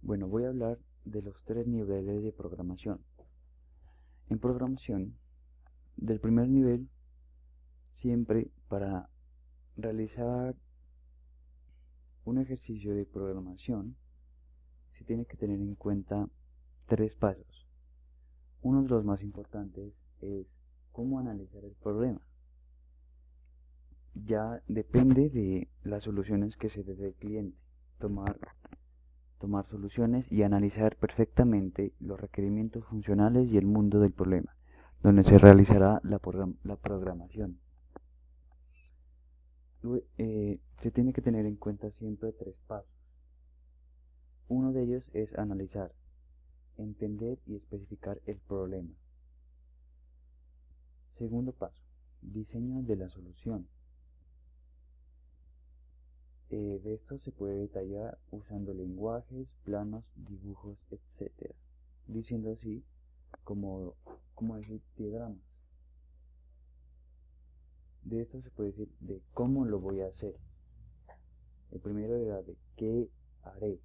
Bueno, voy a hablar de los tres niveles de programación. En programación, del primer nivel, siempre para realizar un ejercicio de programación, se tiene que tener en cuenta tres pasos. Uno de los más importantes es cómo analizar el problema. Ya depende de las soluciones que se dé del cliente. Tomar soluciones y analizar perfectamente los requerimientos funcionales y el mundo del problema, donde se realizará la programación. Se tiene que tener en cuenta siempre tres pasos. Uno de ellos es analizar, entender y especificar el problema. Segundo paso, diseño de la solución. De esto se puede detallar usando lenguajes, planos, dibujos, etc. Diciendo así como decir diagramas. De esto se puede decir de cómo lo voy a hacer. El primero era de qué haré.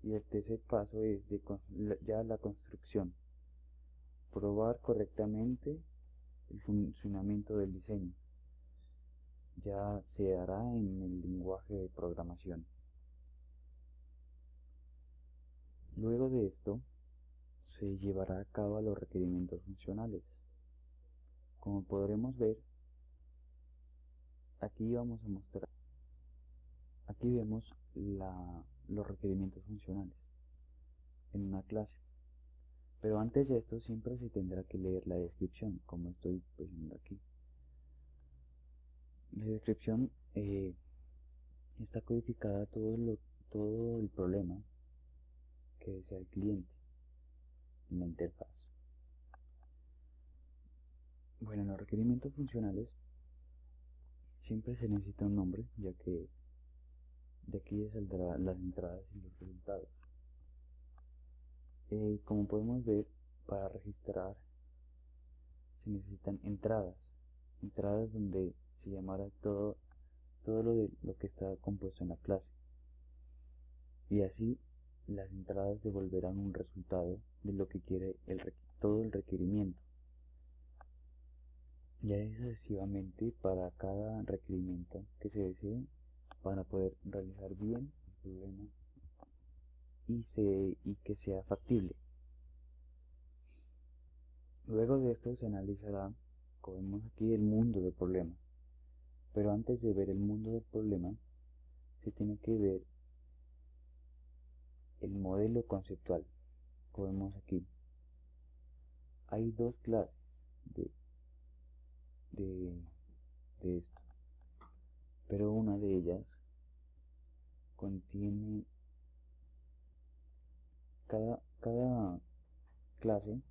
Y el tercer paso es de ya la construcción. Probar correctamente el funcionamiento del diseño. Ya se hará en el lenguaje de programación. Luego de esto, se llevará a cabo los requerimientos funcionales. Como podremos ver, aquí vamos a mostrar, aquí vemos los requerimientos funcionales en una clase. Pero antes de esto siempre se tendrá que leer la descripción, como estoy poniendo aquí. La descripción está codificada todo el problema que desea el cliente en la interfaz. Bueno, en los requerimientos funcionales siempre se necesita un nombre, ya que de aquí saldrán las entradas y los resultados. Como podemos ver, para registrar se necesitan entradas donde se llamará todo lo que está compuesto en la clase. Y así las entradas devolverán un resultado de lo que quiere todo el requerimiento. Y así sucesivamente para cada requerimiento que se desee para poder realizar bien el problema y que sea factible. Luego de esto se analizará, como vemos aquí, el mundo del problema. Pero antes de ver el mundo del problema, se tiene que ver el modelo conceptual. Como vemos aquí, hay dos clases de, de, de esto, pero una de ellas contiene cada clase,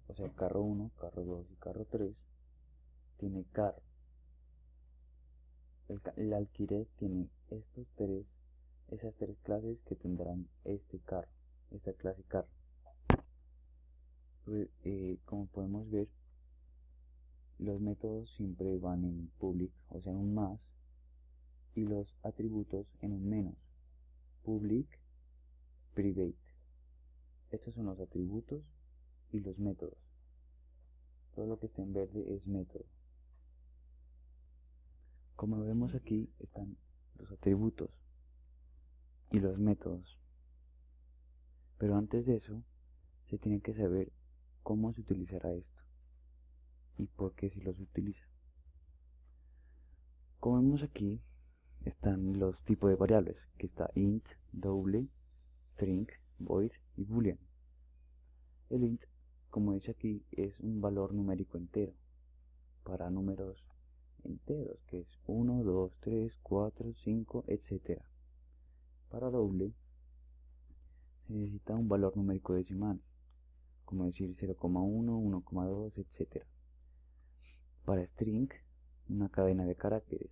o sea, carro 1, carro 2 y carro 3, tiene carro. El alquiler tiene esas tres clases que tendrán esta clase carro. Como podemos ver, los métodos siempre van en public, o sea, en un más, y los atributos en un menos, public, private. Estos son los atributos y los métodos. Todo lo que está en verde es método. Como vemos aquí están los atributos y los métodos. Pero antes de eso, se tiene que saber cómo se utilizará esto y por qué se los utiliza. Como vemos aquí, están los tipos de variables, que está int, double, string, void y boolean. El int, como dice aquí, es un valor numérico entero para números enteros, que es 1, 2, 3, 4, 5, etc. Para doble se necesita un valor numérico decimal, como decir 0,1, 1,2, etc. Para string, una cadena de caracteres,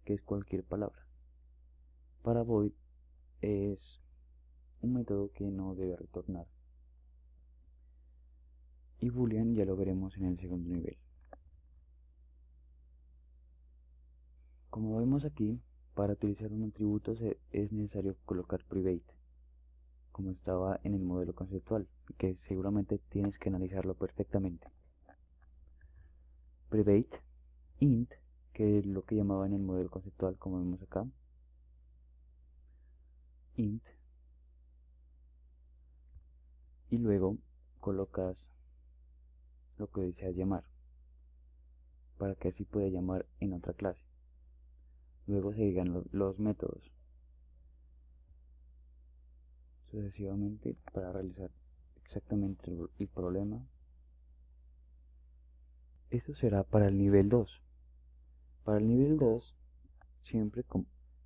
que es cualquier palabra. Para void es un método que no debe retornar. Y boolean ya lo veremos en el segundo nivel. Como vemos aquí, Para utilizar un atributo es necesario colocar private, como estaba en el modelo conceptual, que seguramente tienes que analizarlo perfectamente. Private int, que es lo que llamaba en el modelo conceptual, como vemos acá. Int, y luego colocas lo que deseas llamar, para que así pueda llamar en otra clase. Luego se digan los métodos sucesivamente para realizar exactamente el problema. Esto será para el nivel 2. Para el nivel 2, siempre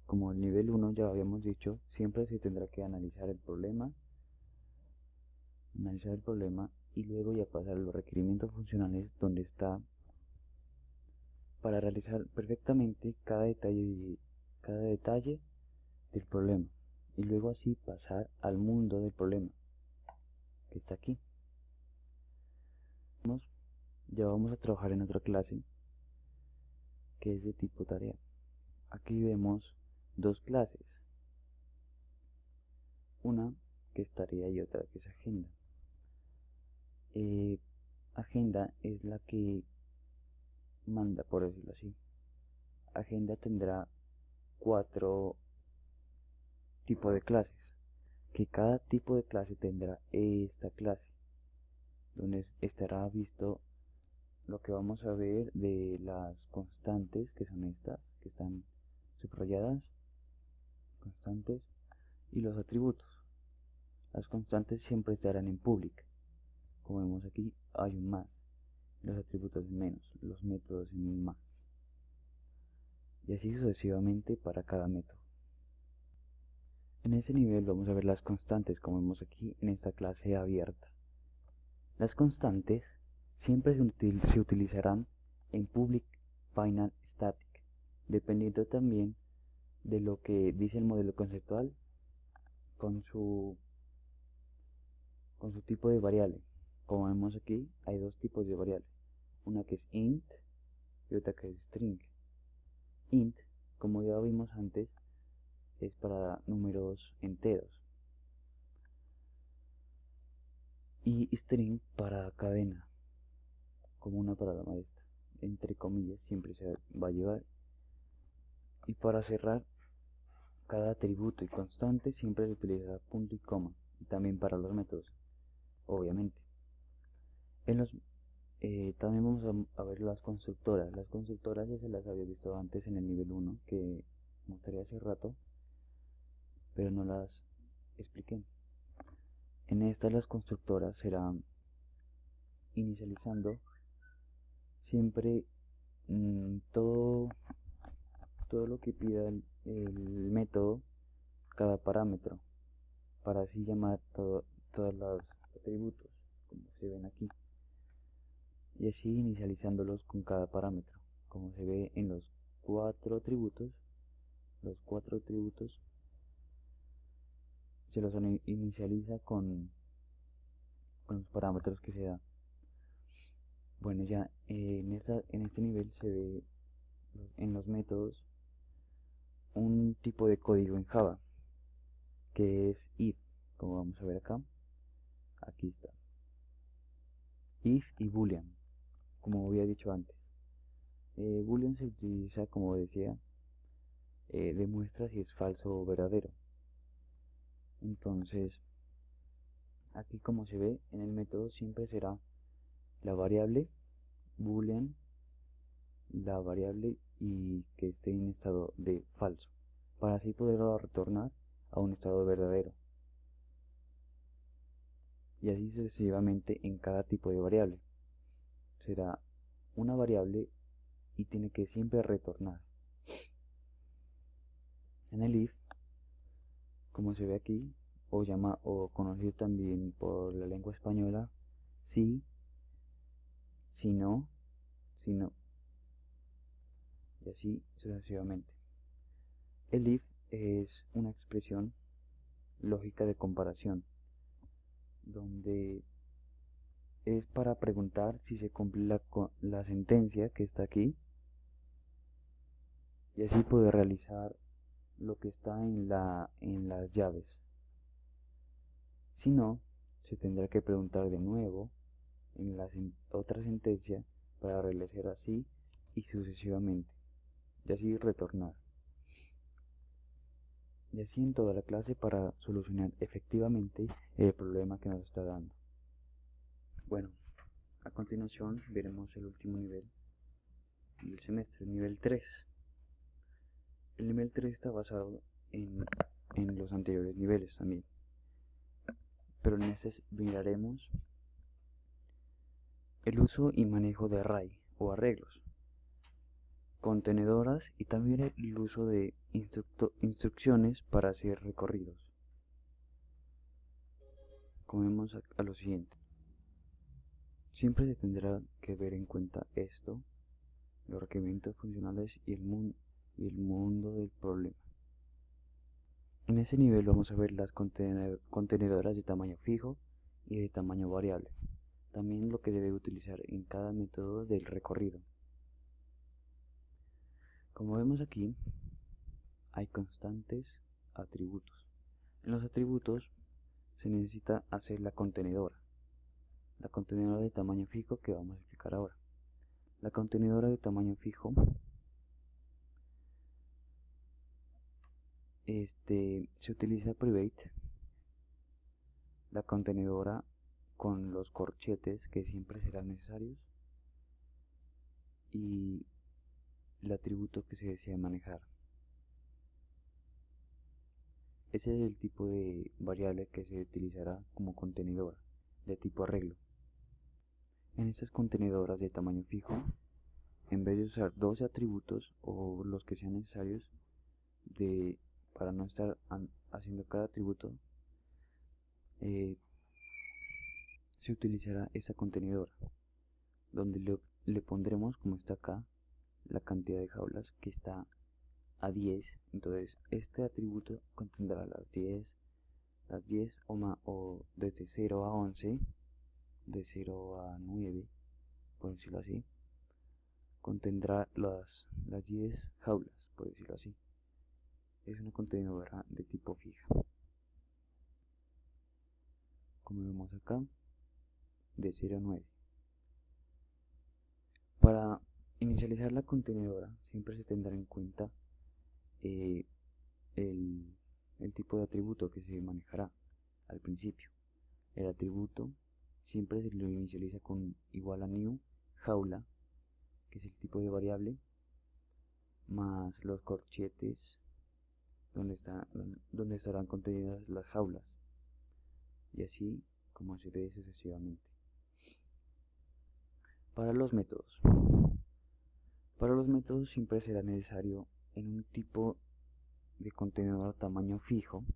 como el nivel 1 ya habíamos dicho, siempre se tendrá que analizar el problema y luego ya pasar a los requerimientos funcionales, donde está para realizar perfectamente cada detalle del problema, y luego así pasar al mundo del problema que está aquí. Ya vamos a trabajar en otra clase que es de tipo tarea. Aquí vemos dos clases, una que es tarea y otra que es agenda. Agenda es la que manda, por decirlo así. Agenda tendrá 4 tipos de clases, que cada tipo de clase tendrá esta clase, donde estará visto lo que vamos a ver de las constantes, que son estas, que están subrayadas, constantes, y los atributos. Las constantes siempre estarán en public, como vemos aquí hay un más, los atributos en menos, los métodos en más, y así sucesivamente para cada método. En ese nivel vamos a ver las constantes, como vemos aquí en esta clase abierta. Las constantes siempre se utilizarán en public, final, static, dependiendo también de lo que dice el modelo conceptual con su tipo de variable. Como vemos aquí, hay dos tipos de variables, una que es int y otra que es string. Int, como ya vimos antes, es para números enteros, y string para cadena, como una palabra maestra, entre comillas, siempre se va a llevar. Y para cerrar cada atributo y constante siempre se utilizará punto y coma, y también para los métodos, obviamente. También vamos a ver las constructoras. Las constructoras ya se las había visto antes en el nivel 1, que mostré hace rato, pero no las expliqué. En esta las constructoras serán inicializando siempre todo lo que pida el método, cada parámetro, para así llamar todos los atributos, como se ven aquí, y así inicializándolos con cada parámetro, como se ve en los cuatro atributos. Los cuatro atributos se los inicializa con los parámetros que se da. Bueno, ya en este nivel se ve en los métodos un tipo de código en Java, que es if, como vamos a ver acá. Aquí está, if y boolean, como había dicho antes. Boolean se utiliza, como decía, demuestra si es falso o verdadero. Entonces, aquí como se ve en el método siempre será la variable boolean, la variable y que esté en estado de falso, para así poderlo retornar a un estado verdadero, y así sucesivamente en cada tipo de variable. Será una variable y tiene que siempre retornar. En el if, como se ve aquí, o conocido también por la lengua española, si, si no, y así sucesivamente. El if es una expresión lógica de comparación, donde es para preguntar si se cumple la sentencia que está aquí, y así poder realizar lo que está en las llaves. Si no, se tendrá que preguntar de nuevo en la otra sentencia para realizar así y sucesivamente, y así retornar. Y así en toda la clase para solucionar efectivamente el problema que nos está dando. Bueno, a continuación veremos el último nivel del semestre, el nivel 3. El nivel 3 está basado en los anteriores niveles también, pero en este miraremos el uso y manejo de array o arreglos, contenedoras y también el uso de instrucciones para hacer recorridos. Comemos a lo siguiente. Siempre se tendrá que ver en cuenta esto, los requerimientos funcionales y el mundo del problema. En ese nivel vamos a ver las contenedoras de tamaño fijo y de tamaño variable. También lo que se debe utilizar en cada método del recorrido. Como vemos aquí, hay constantes atributos. En los atributos se necesita hacer la contenedora de tamaño fijo que vamos a explicar ahora. La contenedora de tamaño fijo se utiliza private, la contenedora con los corchetes que siempre serán necesarios y el atributo que se desea manejar. Ese es el tipo de variable que se utilizará como contenedora de tipo arreglo. En estas contenedoras de tamaño fijo, en vez de usar 12 atributos o los que sean necesarios para no estar haciendo cada atributo, se utilizará esta contenedora, donde le pondremos, como está acá, la cantidad de jaulas que está a 10. Entonces este atributo contendrá las 10 o desde 0 a 11, de 0 a 9, por decirlo así, contendrá las 10 jaulas, por decirlo así. Es una contenedora de tipo fija, como vemos acá, de 0 a 9. Para inicializar la contenedora siempre se tendrá en cuenta el tipo de atributo que se manejará al principio. El atributo siempre se lo inicializa con igual a new jaula, que es el tipo de variable, más los corchetes donde estarán contenidas las jaulas, y así como se ve sucesivamente. Para los métodos siempre será necesario en un tipo de contenedor tamaño fijo,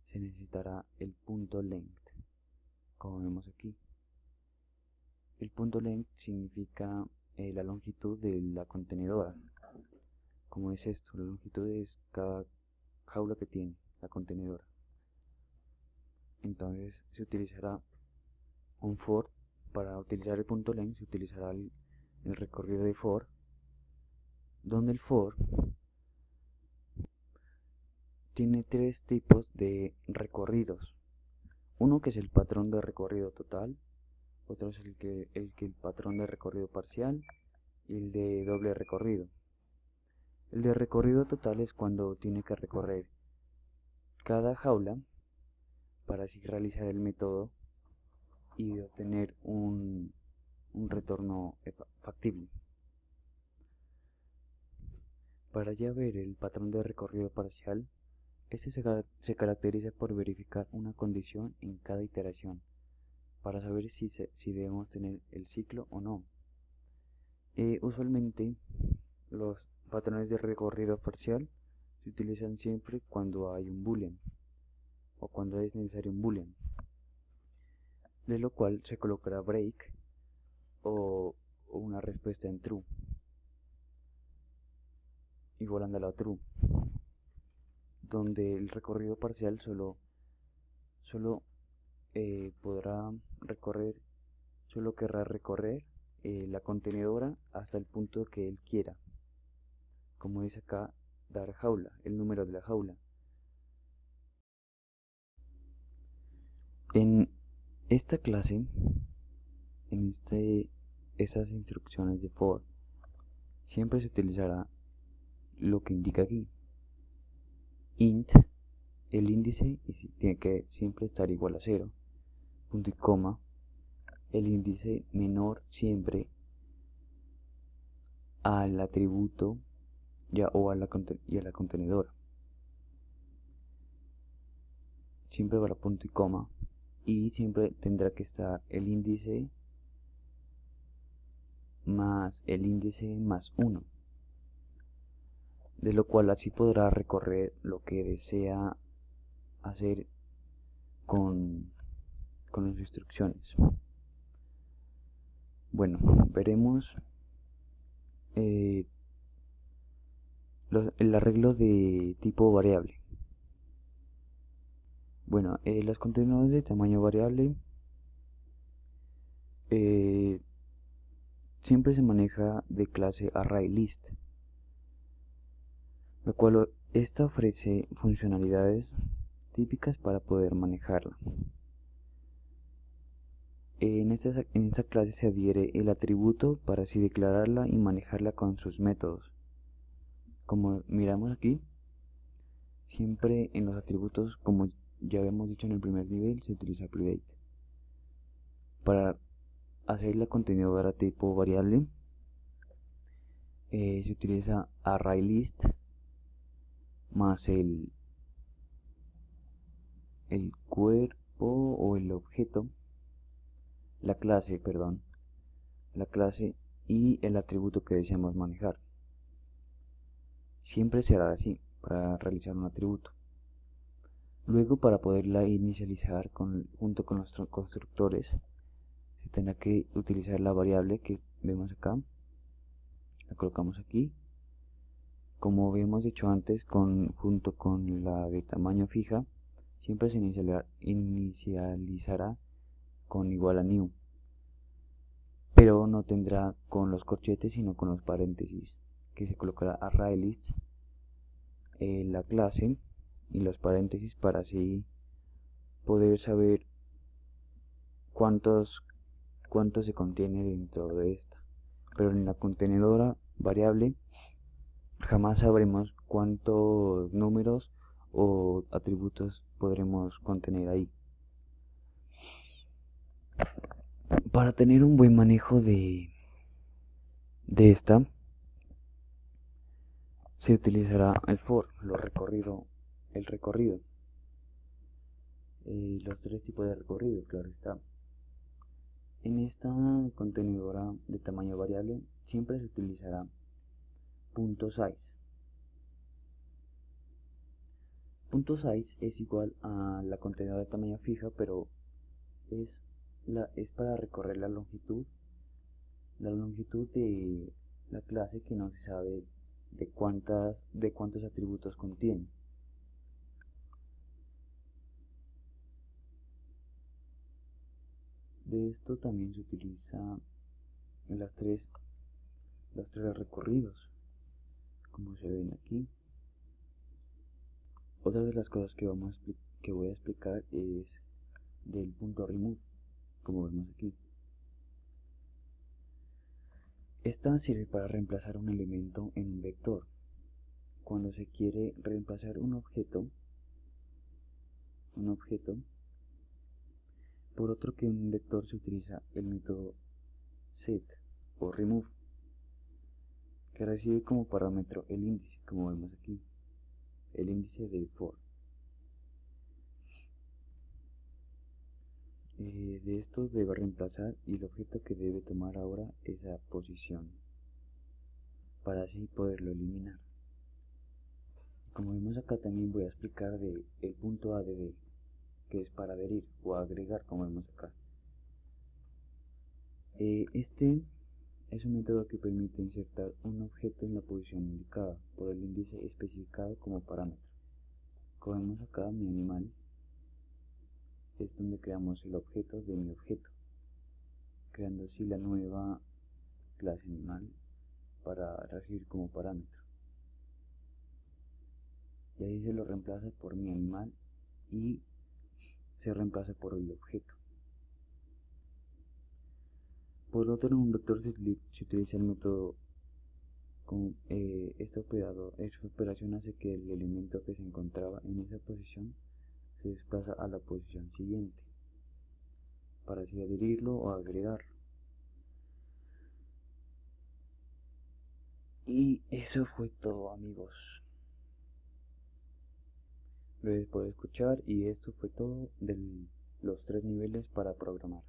se necesitará el punto length, como vemos aquí. El punto length significa la longitud de la contenedora. Como es esto, la longitud es cada jaula que tiene la contenedora. Entonces se utilizará un for. Para utilizar el punto length se utilizará el recorrido de for, donde el for tiene tres tipos de recorridos. Uno que es el patrón de recorrido total, otro es el patrón de recorrido parcial y el de doble recorrido. El de recorrido total es cuando tiene que recorrer cada jaula para así realizar el método y obtener un retorno factible. Para ya ver el patrón de recorrido parcial, este se caracteriza por verificar una condición en cada iteración para saber si debemos tener el ciclo o no. Usualmente los patrones de recorrido parcial se utilizan siempre cuando hay un boolean o cuando es necesario un boolean, de lo cual se colocará break o una respuesta en true igualando a la true, donde el recorrido parcial solo querrá recorrer la contenedora hasta el punto que él quiera. Como dice acá, dar jaula, el número de la jaula. En esta clase, en estas instrucciones de for, siempre se utilizará lo que indica aquí. Int, el índice tiene que siempre estar igual a 0, punto y coma, el índice menor siempre al atributo o a la contenedora. Siempre habrá punto y coma y siempre tendrá que estar el índice más el índice más 1, de lo cual así podrá recorrer lo que desea hacer con las instrucciones. Bueno, veremos el arreglo de tipo variable. Bueno, los contenedores de tamaño variable siempre se maneja de clase ArrayList, lo cual esta ofrece funcionalidades típicas para poder manejarla. En esta clase se adhiere el atributo para así declararla y manejarla con sus métodos. Como miramos aquí, siempre en los atributos, como ya habíamos dicho en el primer nivel, se utiliza private. Para hacer la contenedora tipo variable, se utiliza ArrayList más el cuerpo o el objeto, la clase y el atributo que deseamos manejar. Siempre será así para realizar un atributo. Luego, para poderla inicializar junto con los constructores, se tendrá que utilizar la variable que vemos acá. La colocamos aquí. Como habíamos dicho antes, junto con la de tamaño fija, siempre se inicializará con igual a new, pero no tendrá con los corchetes sino con los paréntesis, que se colocará ArrayList, la clase y los paréntesis para así poder saber cuánto se contiene dentro de esta. Pero en la contenedora variable jamás sabremos cuántos números o atributos podremos contener ahí. Para tener un buen manejo de esta, se utilizará el for, el recorrido, los tres tipos de recorrido, claro está. En esta contenedora de tamaño variable siempre se utilizará .size. .size es igual a la contenedora de tamaño fija, pero es para recorrer la longitud de la clase, que no se sabe de cuántos atributos contiene. De esto también se utiliza los tres recorridos, como se ven aquí. Otra de las cosas que voy a explicar es del punto remove, como vemos aquí. Esta sirve para reemplazar un elemento en un vector. Cuando se quiere reemplazar un objeto por otro que un vector, se utiliza el método set o remove, que recibe como parámetro el índice, como vemos aquí, el índice del for. De esto debe reemplazar y el objeto que debe tomar ahora esa posición, para así poderlo eliminar. Como vemos acá, también voy a explicar el punto add, que es para adherir o agregar, como vemos acá. Este es un método que permite insertar un objeto en la posición indicada por el índice especificado como parámetro. Como vemos acá, mi animal es donde creamos el objeto de mi objeto, creando así la nueva clase animal para recibir como parámetro. y ahí se lo reemplaza por mi animal y se reemplaza por el objeto. Por otro, en un vector se utiliza el método con esta operación hace que el elemento que se encontraba en esa posición se desplaza a la posición siguiente para así adherirlo o agregarlo. Y eso fue todo, amigos. Gracias por escuchar y esto fue todo de los 3 niveles para programar.